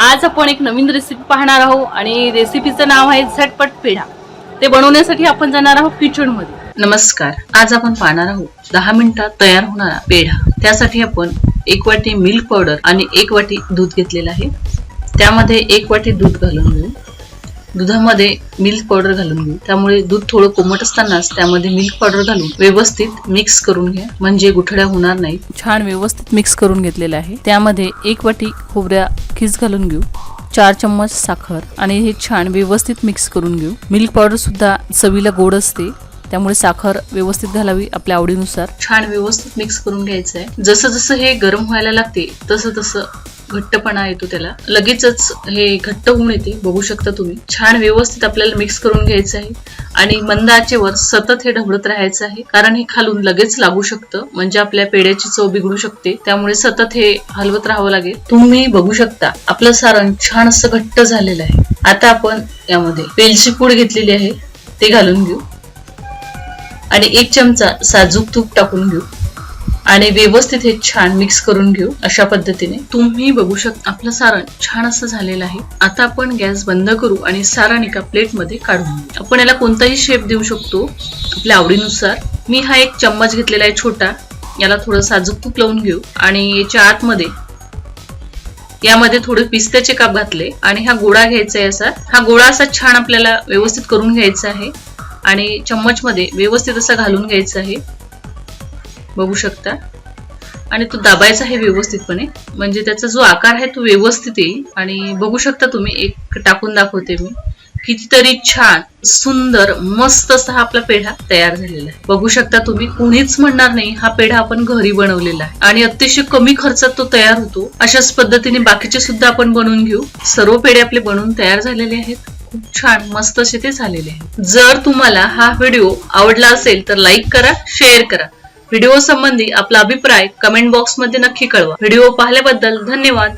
आज आपण एक नवीन रेसिपी पाहणार आहोत आणि रेसिपीचं नाव आहे झटपट पेढा। ते बनवण्यासाठी आपण जाणार आहोत किचन मध्ये। नमस्कार, आज आपण पाहणार आहोत 10 मिनिटात तयार होणारा पेढा। त्यासाठी आपण 1 वाटी मिल्क पावडर आणि 1 वाटी दूध घेतलेलं आहे। त्यामध्ये 1 वाटी दूध घालून घेऊ। दुधामध्ये मिल्क पावडर घालून घेऊ। त्यामुळे दूध थोडं कोमट असतानाच त्यामध्ये मिल्क पावडर घालून व्यवस्थित मिक्स करून घ्या, म्हणजे गुठळ्या होणार नाहीत। छान व्यवस्थित मिक्स करून घेतलेलं आहे। त्यामध्ये 1 वाटी खोबऱ्या खीस घालून घेऊ, 4 चम्मच साखर आणि हे छान व्यवस्थित मिक्स करून घेऊ। मिल्क पावडर सुद्धा चवीला गोड असते, त्यामुळे साखर व्यवस्थित घालावी आपल्या आवडीनुसार। छान व्यवस्थित मिक्स करून घ्यायचं आहे। जसं जसं हे गरम व्हायला लागते तसं तसं घट्टपणा येतो, त्याला लगेचच हे घट्ट होऊन येते। बघू शकता तुम्ही। छान व्यवस्थित आपल्याला मिक्स करून घ्यायचं आहे आणि मंद आचेवर सतत हे ढवळत राहायचं आहे, कारण हे खालून लगेच लागू शकतं, म्हणजे आपल्या पेढ्याची चव बिघडू शकते। त्यामुळे सतत हे हलवत राहावं लागेल। तुम्ही बघू शकता आपलं सारण छान असं घट्ट झालेलं आहे। आता आपण यामध्ये वेलची पूड घेतलेली आहे, ते घालून घेऊ आणि 1 चमचा साजूक तूप टाकून घेऊ आणि व्यवस्थित हे छान मिक्स करून घेऊ। अशा पद्धतीने तुम्ही बघू शकता आपलं सारण छान असं झालेलं आहे। आता आपण गॅस बंद करू आणि सारण एका प्लेट मध्ये काढून घेऊ। आपण याला कोणताही शेप देऊ शकतो आपल्या आवडीनुसार। मी हा 1 चम्मच घेतलेला आहे छोटा, याला थोडं साजूक तूप लावून घेऊ आणि याच्या आतमध्ये यामध्ये थोडे पिस्त्याचे काप घातले आणि हा गोळा घ्यायचा आहे। असा हा गोळा असा छान आपल्याला व्यवस्थित करून घ्यायचा आहे आणि चम्मच मध्ये व्यवस्थित असा घालून घ्यायचा आहे। बघू शकता आणि तो दाबायचा आहे व्यवस्थितपणे, म्हणजे त्याचा जो आकार आहे तो व्यवस्थित येईल। आणि बघू शकता तुम्ही, एक टाकून दाखवते मी, कितीतरी छान सुंदर मस्त असा हा आपला पेढा तयार झालेला आहे। बघू शकता तुम्ही, कोणीच म्हणणार नाही हा पेढा आपण घरी बनवलेला आहे आणि अतिशय कमी खर्चात तो तयार होतो। अशाच पद्धतीने बाकीचे सुद्धा आपण बनवून घेऊ। सर्व पेढे आपले बनवून तयार झालेले आहेत। खूप छान मस्त असे ते झालेले आहेत। जर तुम्हाला हा व्हिडिओ आवडला असेल तर लाईक करा, शेअर करा। व्हिडिओ संबंधी आपला अभिप्राय कमेंट बॉक्स मध्ये नक्की कळवा। व्हिडिओ पाहिल्याबद्दल धन्यवाद।